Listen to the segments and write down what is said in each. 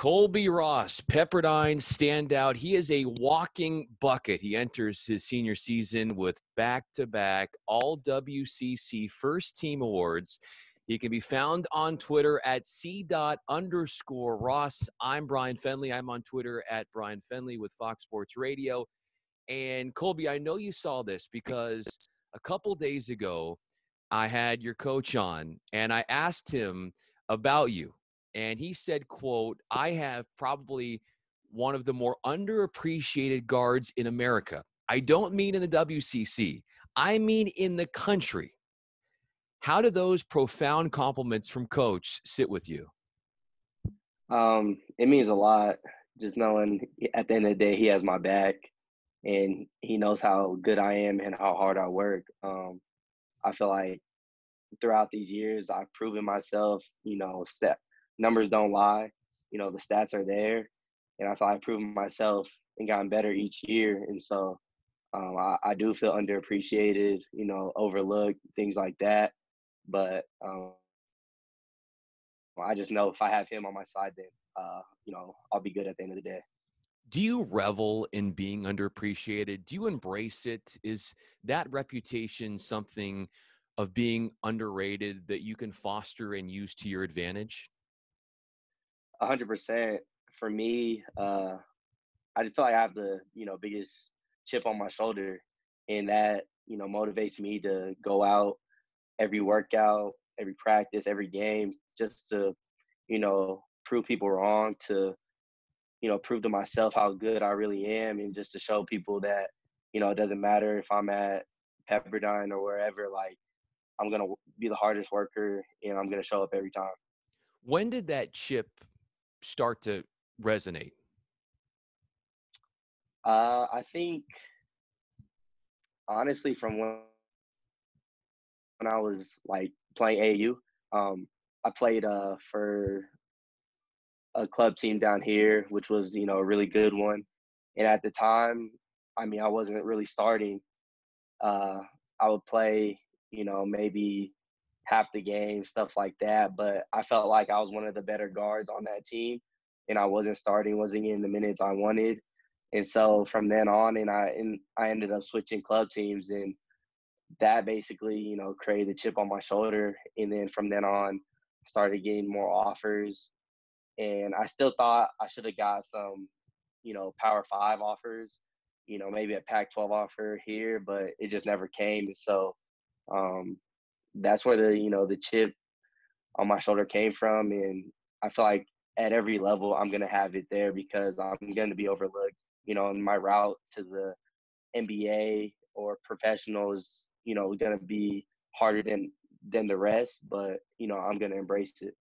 Colbey Ross, Pepperdine standout. He is a walking bucket. He enters his senior season with back-to-back all-WCC first-team awards. He can be found on Twitter at c._Ross. I'm Bryan Fenley. I'm on Twitter at Bryan Fenley with Fox Sports Radio. And Colbey, I know you saw this because a couple days ago, I had your coach on, and I asked him about you. And he said, quote, "I have probably one of the more underappreciated guards in America. I don't mean in the WCC. I mean in the country." How do those profound compliments from Coach sit with you? It means a lot just knowing at the end of the day he has my back and he knows how good I am and how hard I work. I feel like throughout these years I've proven myself, numbers don't lie, the stats are there, and I feel I've proven myself and gotten better each year. And so I do feel underappreciated, overlooked, things like that. But I just know if I have him on my side, then I'll be good at the end of the day. Do you revel in being underappreciated? Do you embrace it? Is that reputation something of being underrated that you can foster and use to your advantage? 100%. For me, I just feel like I have the biggest chip on my shoulder, and that motivates me to go out every workout, every practice, every game, just to prove people wrong, to prove to myself how good I really am, and just to show people that it doesn't matter if I'm at Pepperdine or wherever. Like, I'm gonna be the hardest worker, and I'm gonna show up every time. When did that chip start to resonate? I think honestly from when I was like playing AAU. I played for a club team down here, which was a really good one. And at the time, I mean, I wasn't really starting. Uh, I would play, maybe half the game, stuff like that. But I felt like I was one of the better guards on that team, and I wasn't starting, wasn't getting the minutes I wanted. And so from then on, I ended up switching club teams, and that basically, created a chip on my shoulder. And then from then on, started getting more offers. And I still thought I should have got some, Power Five offers, maybe a Pac-12 offer here, but it just never came. And so that's where the chip on my shoulder came from. And I feel like at every level, I'm going to have it there because I'm going to be overlooked, in my route to the NBA or professional is, going to be harder than the rest, but I'm going to embrace it.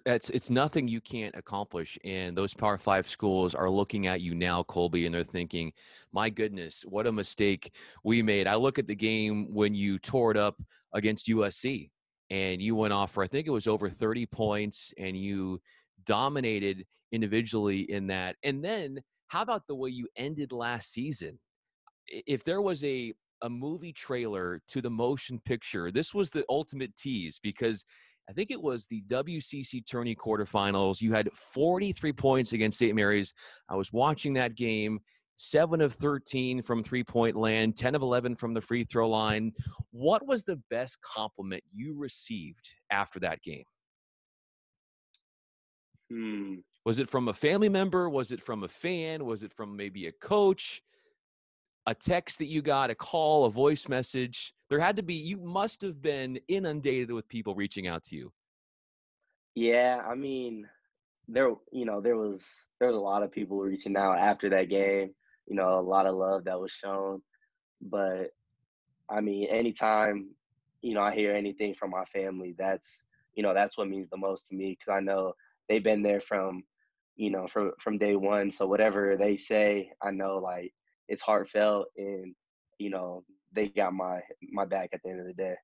It's nothing you can't accomplish, and those Power Five schools are looking at you now, Colbey, and they're thinking, "My goodness, what a mistake we made." I look at the game when you tore it up against USC, and you went off for I think it was over 30 points, and you dominated individually in that. And then, how about the way you ended last season? If there was a movie trailer to the motion picture, this was the ultimate tease because I think it was the WCC tourney quarterfinals. You had 43 points against St. Mary's. I was watching that game, 7 of 13 from three-point land, 10 of 11 from the free throw line. What was the best compliment you received after that game? Was it from a family member? Was it from a fan? Was it from maybe a coach? A text that you got, a call, a voice message? There had to be, you must have been inundated with people reaching out to you. Yeah, I mean, there was a lot of people reaching out after that game. A lot of love that was shown. But I mean, anytime I hear anything from my family, that's what means the most to me because I know they've been there from day one. So whatever they say, I know like it's heartfelt, and they got my back at the end of the day.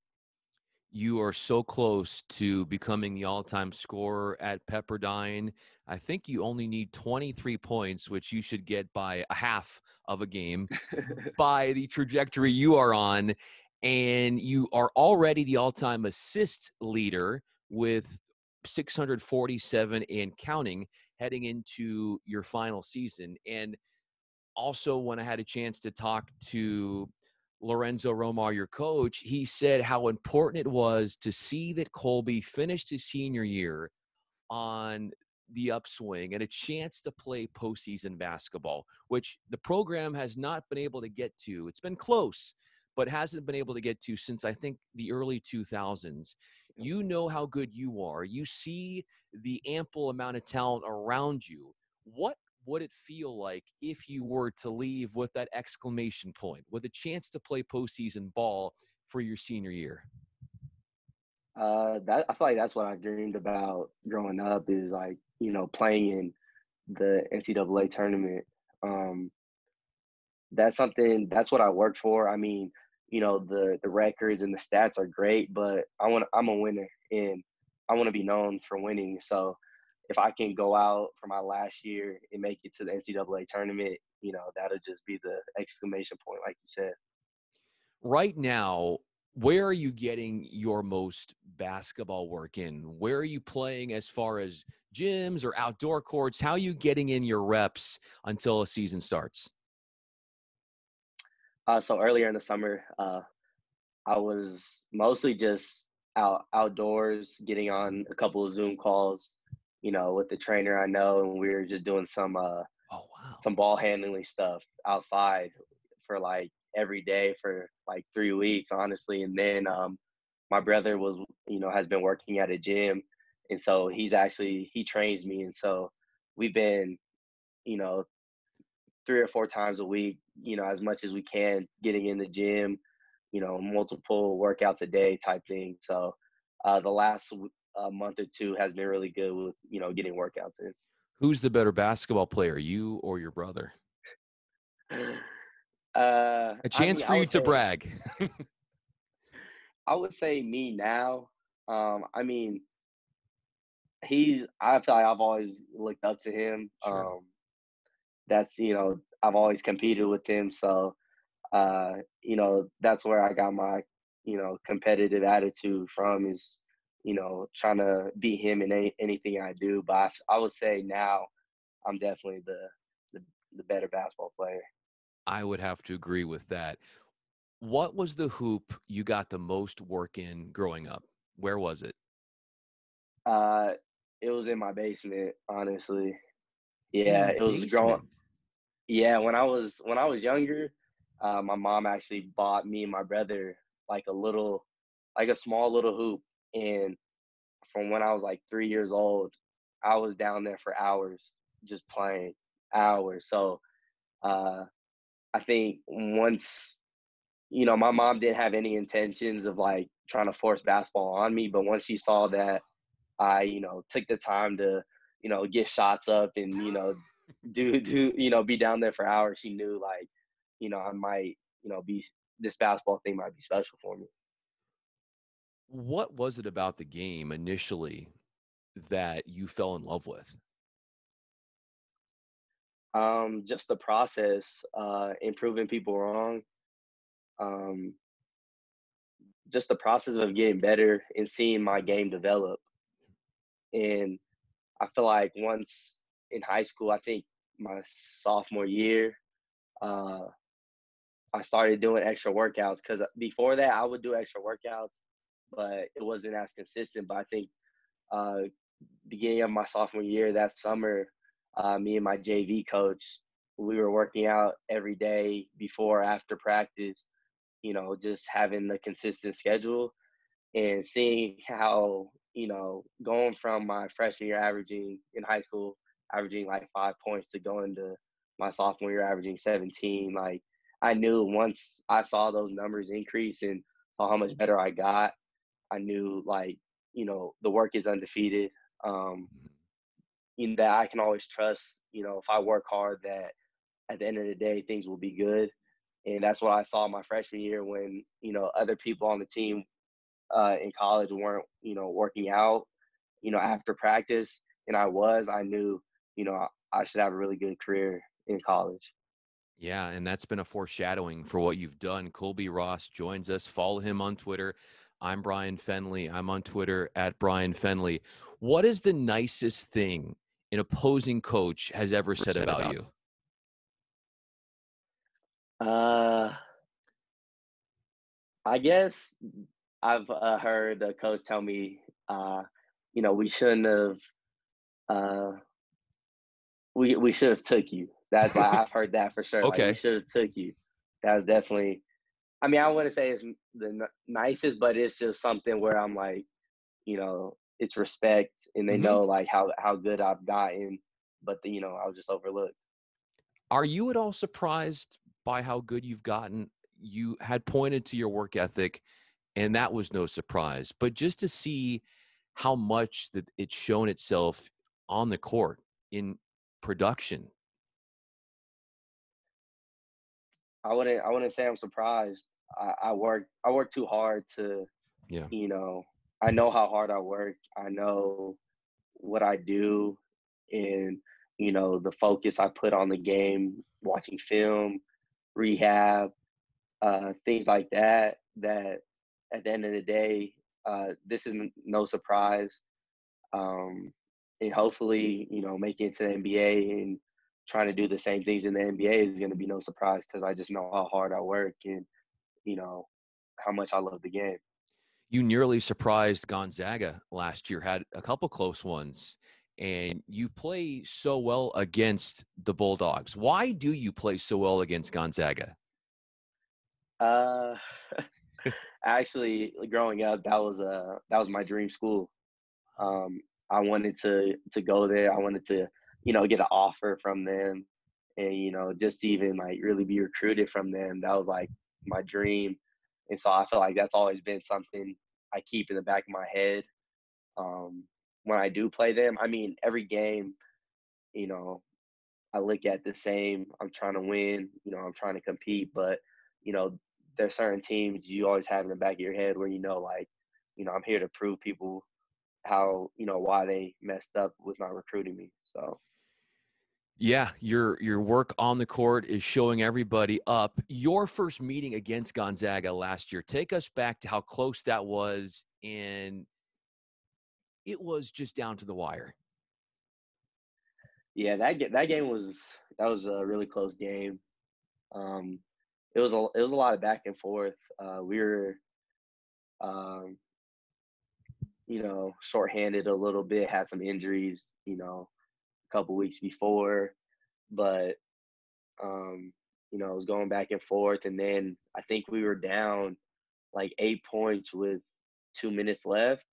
You are so close to becoming the all-time scorer at Pepperdine. I think you only need 23 points, which you should get by a half of a game by the trajectory you are on. And you are already the all-time assist leader with 647 and counting. heading into your final season. And also, when I had a chance to talk to Lorenzo Romar, your coach, he said how important it was to see that Colbey finished his senior year on the upswing and a chance to play postseason basketball, which the program has not been able to get to. It's been close, but hasn't been able to get to since I think the early 2000s. You know how good you are. You see the ample amount of talent around you. What would it feel like if you were to leave with that exclamation point, with a chance to play postseason ball for your senior year? That I feel like that's what I dreamed about growing up is like, playing in the NCAA tournament. Um, that's what I worked for. I mean, the records and the stats are great, but I'm a winner and I want to be known for winning. So if I can go out for my last year and make it to the NCAA tournament, that'll just be the exclamation point, like you said. Right now, where are you getting your most basketball work in? Where are you playing as far as gyms or outdoor courts? How are you getting in your reps until a season starts? So earlier in the summer, I was mostly just outdoors, getting on a couple of Zoom calls, with the trainer I know, and we were just doing Oh, wow. some ball handling stuff outside for like every day for like 3 weeks, honestly. And then my brother has been working at a gym, and so he trains me, and so we've been, you know, 3 or 4 times a week, as much as we can, getting in the gym, multiple workouts a day type thing. So the last month or two has been really good with, getting workouts Who's the better basketball player, you or your brother? in. A I chance mean, for you to brag. I would say me now. I mean, I feel like I've always looked up to him. Sure. I've always competed with him. So, that's where I got my, competitive attitude from is, trying to beat him in anything I do. But I would say now I'm definitely the, the better basketball player. I would have to agree with that. What was the hoop you got the most work in growing up? Where was it? Uh, it was in my basement, honestly. In Yeah, your it was growing. basement? Yeah, when I was younger, my mom actually bought me and my brother like a small little hoop, and from when I was like 3 years old, I was down there for hours just playing hours. So uh, I think once my mom didn't have any intentions of like trying to force basketball on me, but once she saw that I, took the time to, get shots up and, be down there for hours. She knew like, I might, be this basketball thing might be special for me. What was it about the game initially that you fell in love with? Just the process, improving people wrong, um, just the process of getting better and seeing my game develop. And I feel like once in high school, I think my sophomore year, uh, I started doing extra workouts because before that I would do extra workouts, but it wasn't as consistent. But I think uh, beginning of my sophomore year that summer, me and my JV coach, we were working out every day before, after practice. Just having a consistent schedule and seeing how going from my freshman year averaging in high school averaging like 5 points to going to my sophomore year averaging 17, like I knew once I saw those numbers increase and saw how much better I got, I knew like the work is undefeated. um that I can always trust, if I work hard, that at the end of the day things will be good. And that's what I saw my freshman year when other people on the team in college weren't, working out, after practice, and I knew, I should have a really good career in college. Yeah, and that's been a foreshadowing for what you've done. Colbey Ross joins us. Follow him on Twitter. I'm Bryan Fenley. I'm on Twitter at Bryan Fenley. What is the nicest thing an opposing coach has ever said about you? Uh, I guess I've heard the coach tell me, uh, we shouldn't have, uh, we should have took you. That's like I've heard that for sure. Like we Okay. should have took you. That's definitely. I mean, I wouldn't say it's the nicest, but it's just something where I'm like, it's respect, and they Mhm. know like how good I've gotten, but I was just overlooked. Are you at all surprised by how good you've gotten? You had pointed to your work ethic, and that was no surprise. But just to see how much that it's shown itself on the court in production. I wouldn't say I'm surprised. I work too hard to, Yeah. you know, I know how hard I work. I know what I do, and the focus I put on the game, watching film, rehab, things like that. That at the end of the day, this is no surprise. Um, and hopefully, making it to the NBA and trying to do the same things in the NBA is going to be no surprise because I just know how hard I work and you know how much I love the game. You nearly surprised Gonzaga last year, had a couple close ones, and you play so well against the Bulldogs. Why do you play so well against Gonzaga? Uh, Actually, growing up, that was my dream school. Um, I wanted to go there. I wanted to, get an offer from them, and just to even like really be recruited from them. That was like my dream, and so I feel like that's always been something I keep in the back of my head. Um, when I do play them, I mean, every game, you know, I look at the same. I'm trying to win. I'm trying to compete, but you know, there's certain teams you always have in the back of your head where like, I'm here to prove people how why they messed up with not recruiting me. So Yeah, your work on the court is showing everybody up. Your first meeting against Gonzaga last year, take us back to how close that was, and it was just down to the wire. yeah, that game was a really close game. Um, it was a lot of back and forth. We were um, shorthanded a little bit, had some injuries, a couple weeks before, but it was going back and forth, and then I think we were down like 8 points with 2 minutes left.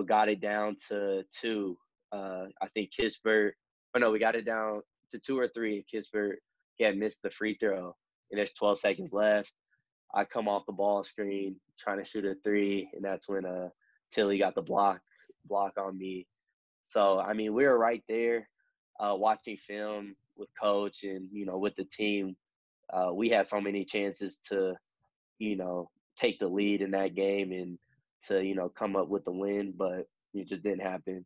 Got it down to two. I think Kispert. Oh no, we got it down to two or three, and Kispert he had missed the free throw, and there's 12 seconds left. I come off the ball screen trying to shoot a three, and that's when Tilly got the block on me. So I mean, we were right there, watching film with coach and with the team. We had so many chances to take the lead in that game and to come up with the win, but it just didn't happen.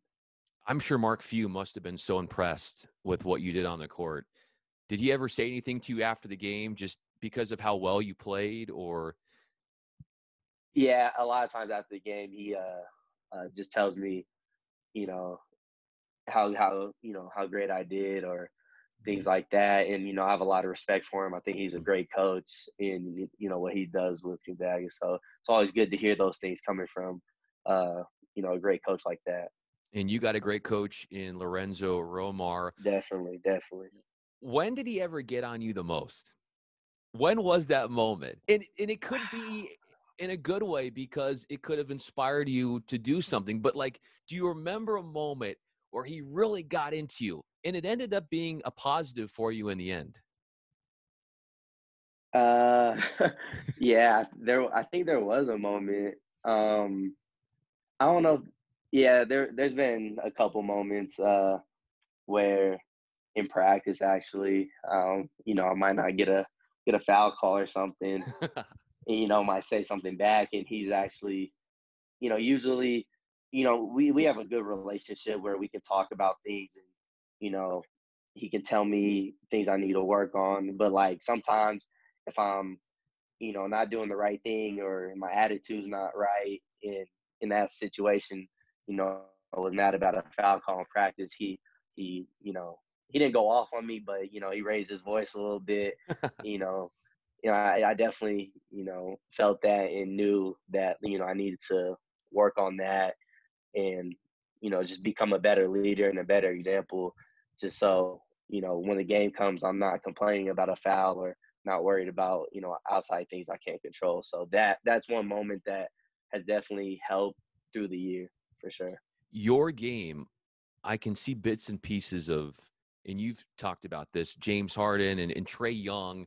I'm sure Mark Few must have been so impressed with what you did on the court. Did he ever say anything to you after the game just because of how well you played, or Yeah, a lot of times after the game, he just tells me, you know, how great I did or things like that, and I have a lot of respect for him. I think he's a great coach in what he does with Gonzaga. So it's always good to hear those things coming from uh, a great coach like that. and you got a great coach in Lorenzo Romar. Definitely, definitely. When did he ever get on you the most? When was that moment? And it could be in a good way because it could have inspired you to do something. But like, do you remember a moment where he really got into you and it ended up being a positive for you in the end? Uh, yeah, I think there was a moment. I don't know. Yeah, there's been a couple moments where in practice actually, I might not get a foul call or something, and might say something back, and he's actually, usually, we have a good relationship where we can talk about things, and you know, he can tell me things I need to work on, but like sometimes if I'm not doing the right thing or my attitude's not right in that situation, I was mad about a foul call in practice. he didn't go off on me, but he raised his voice a little bit. You know, I definitely felt that and knew that I needed to work on that and just become a better leader and a better example, just so when the game comes, I'm not complaining about a foul or not worried about outside things I can't control. So that's one moment that has definitely helped through the year for sure. Your game, I can see bits and pieces of, and you've talked about this, James Harden and Trey Young.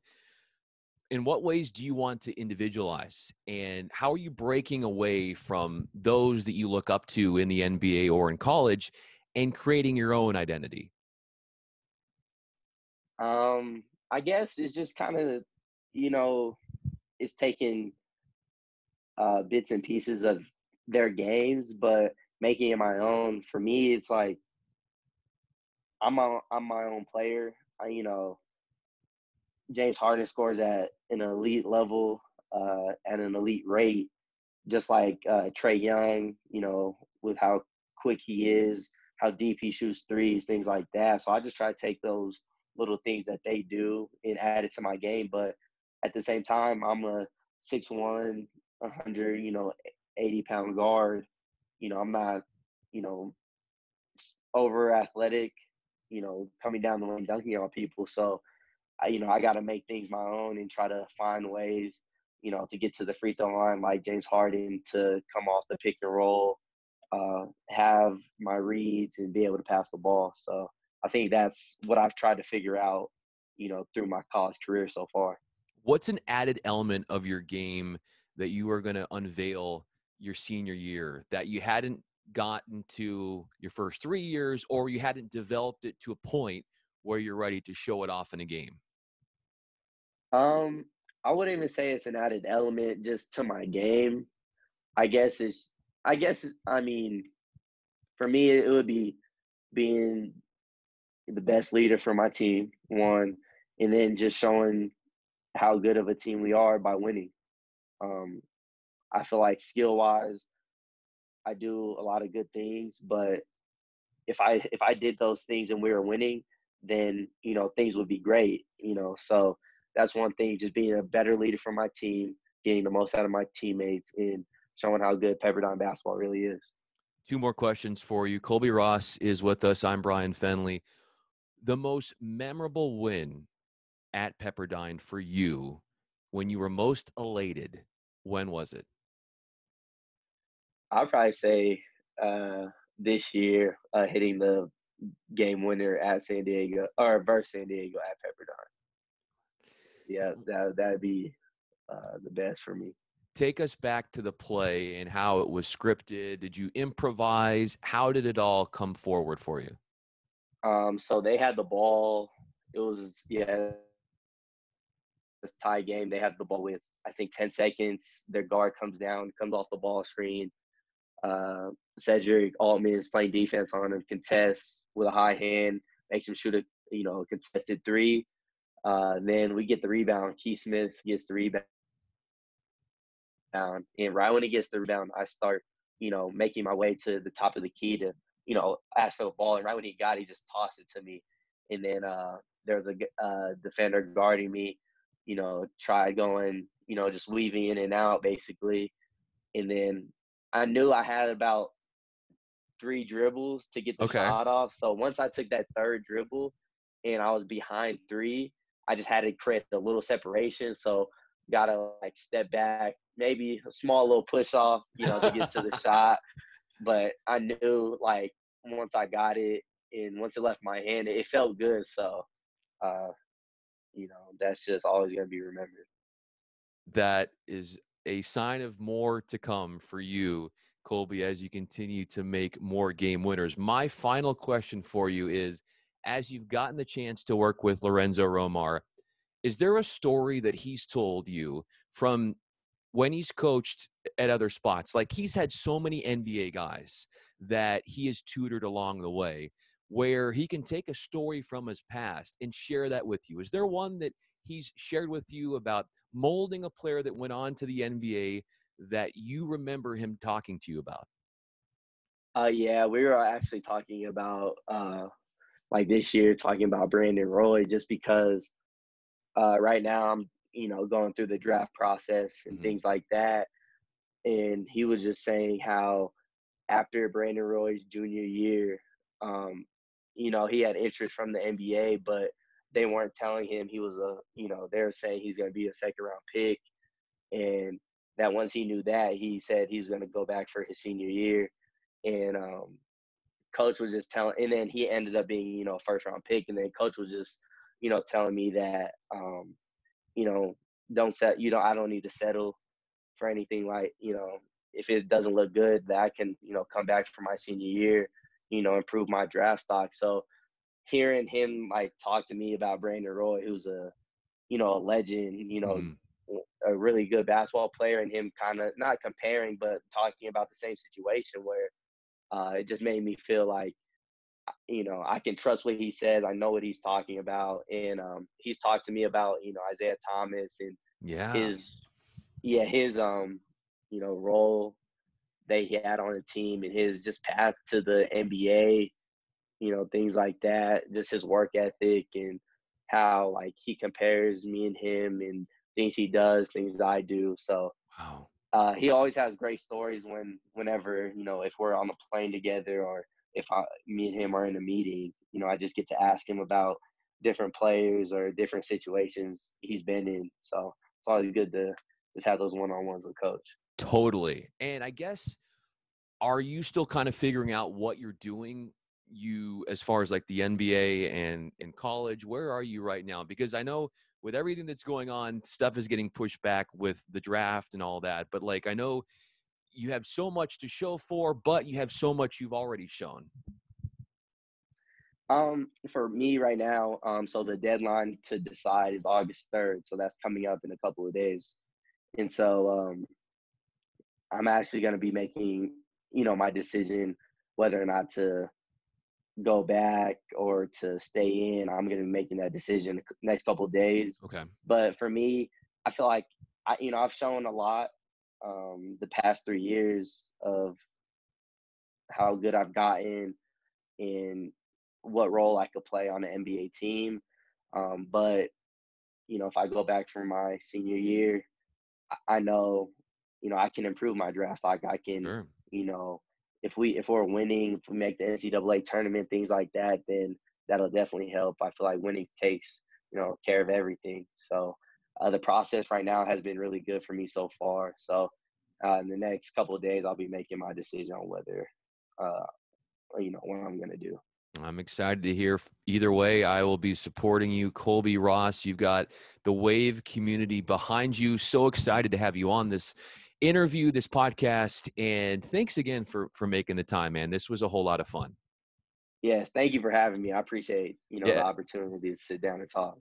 In what ways do you want to individualize, and how are you breaking away from those that you look up to in the NBA or in college and creating your own identity? I guess it's just kind of you know it's taking bits and pieces of their games, but making it my own. For me, it's like I'm my own player. James Harden scores at an elite level, at an elite rate, just like Trey Young. With how quick he is, how deep he shoots threes, things like that. So I just try to take those little things that they do and add it to my game. But at the same time, I'm a 6'1", 100, 80-pound guard. I'm not, you know, over athletic, coming down the lane dunking on people. So I got to make things my own and try to find ways, to get to the free throw line like James Harden, to come off the pick and roll, have my reads and be able to pass the ball. So I think that's what I've tried to figure out, through my college career so far. What's an added element of your game that you are going to unveil your senior year that you hadn't gotten to your first 3 years, or you hadn't developed it to a point where you're ready to show it off in a game? Um, I wouldn't even say it's an added element just to my game. I guess it's, I mean, for me, it would be being the best leader for my team, one, and then just showing how good of a team we are by winning. Um, I feel like skill wise, I do a lot of good things, but if I did those things and we were winning, then things would be great. So that's one thing, just being a better leader for my team, getting the most out of my teammates, and showing how good Pepperdine basketball really is. Two more questions for you. Colbey Ross is with us. I'm Bryan Fenley. The most memorable win at Pepperdine for you, when you were most elated, when was it? I'll probably say uh, this year, hitting the game winner at San Diego, or versus San Diego at Pepperdine. Yeah, that'd be the best for me. Take us back to the play and how it was scripted. Did you improvise? How did it all come forward for you? So they had the ball. It was, yeah, this tie game. They have the ball with, I think, 10 seconds. Their guard comes down, comes off the ball screen. Uh, Cedric Altman is playing defense on him, contests with a high hand, makes him shoot a contested three. Then we get the rebound. Keith Smith gets the rebound. And right when he gets the rebound, I start, making my way to the top of the key to, ask for the ball. And right when he got it, he just tossed it to me. And then there's a defender guarding me, try going, just weaving in and out basically. And then I knew I had about three dribbles to get the Okay. shot off. So once I took that third dribble and I was behind three, I just had to create a little separation. So gotta like step back, maybe a small little push off, to get to the shot. But I knew like once I got it and once it left my hand, it felt good. So uh, that's just always gonna be remembered. That is a sign of more to come for you, Colby, as you continue to make more game winners. My final question for you is, as you've gotten the chance to work with Lorenzo Romar, is there a story that he's told you from when he's coached at other spots? Like, he's had so many NBA guys that he has tutored along the way, where he can take a story from his past and share that with you. Is there one that he's shared with you about molding a player that went on to the NBA that you remember him talking to you about? Yeah, we were actually talking about like this year talking about Brandon Roy just because right now I'm going through the draft process and Mhm. things like that, and he was just saying how after Brandon Roy's junior year, um, he had interest from the NBA, but they weren't telling him he was they were saying he's going to be a second round pick. And that once he knew that, he said he was going to go back for his senior year. And coach was just telling, and then he ended up being, a first round pick. And then coach was just, telling me that, you know, don't set, I don't need to settle for anything like, if it doesn't look good, that I can, come back for my senior year, improve my draft stock. So hearing him like talk to me about Brandon Roy, who's a legend, Mhm. a really good basketball player, and him kind of not comparing, but talking about the same situation where it just made me feel like, I can trust what he says. I know what he's talking about. And he's talked to me about, Isaiah Thomas and Yeah. his, yeah, his, role that he had on the team and his just path to the NBA, things like that, just his work ethic and how like he compares me and him and things he does, things I do. So Wow. he always has great stories whenever, if we're on the plane together or if me and him are in a meeting, I just get to ask him about different players or different situations he's been in. So it's always good to just have those one-on-ones with coach. Totally. And I guess, are you still kind of figuring out what you're doing, as far as like the NBA and in college? Where are you right now? Because I know with everything that's going on, stuff is getting pushed back with the draft and all that. But like, I know you have so much to show for, but you have so much you've already shown. For me right now, so the deadline to decide is August 3rd, so that's coming up in a couple of days. And so I'm actually going to be making, my decision whether or not to go back or to stay in. I'm going to be making that decision the next couple of days. Okay. But for me, I feel like I've shown a lot the past 3 years of how good I've gotten and what role I could play on an NBA team. But if I go back for my senior year, I know, I can improve my draft stock. I can, Sure. if we're winning, if we make the NCAA tournament, things like that, then that'll definitely help. I feel like winning takes, care of everything. So the process right now has been really good for me so far. So in the next couple of days, I'll be making my decision on whether, uh, what I'm gonna do. I'm excited to hear. Either way, I will be supporting you, Colbey Ross. You've got the Wave community behind you. So excited to have you on this interview, this podcast, and thanks again for making the time, man. This was a whole lot of fun. Yes, thank you for having me. I appreciate, the Yeah. opportunity to sit down and talk.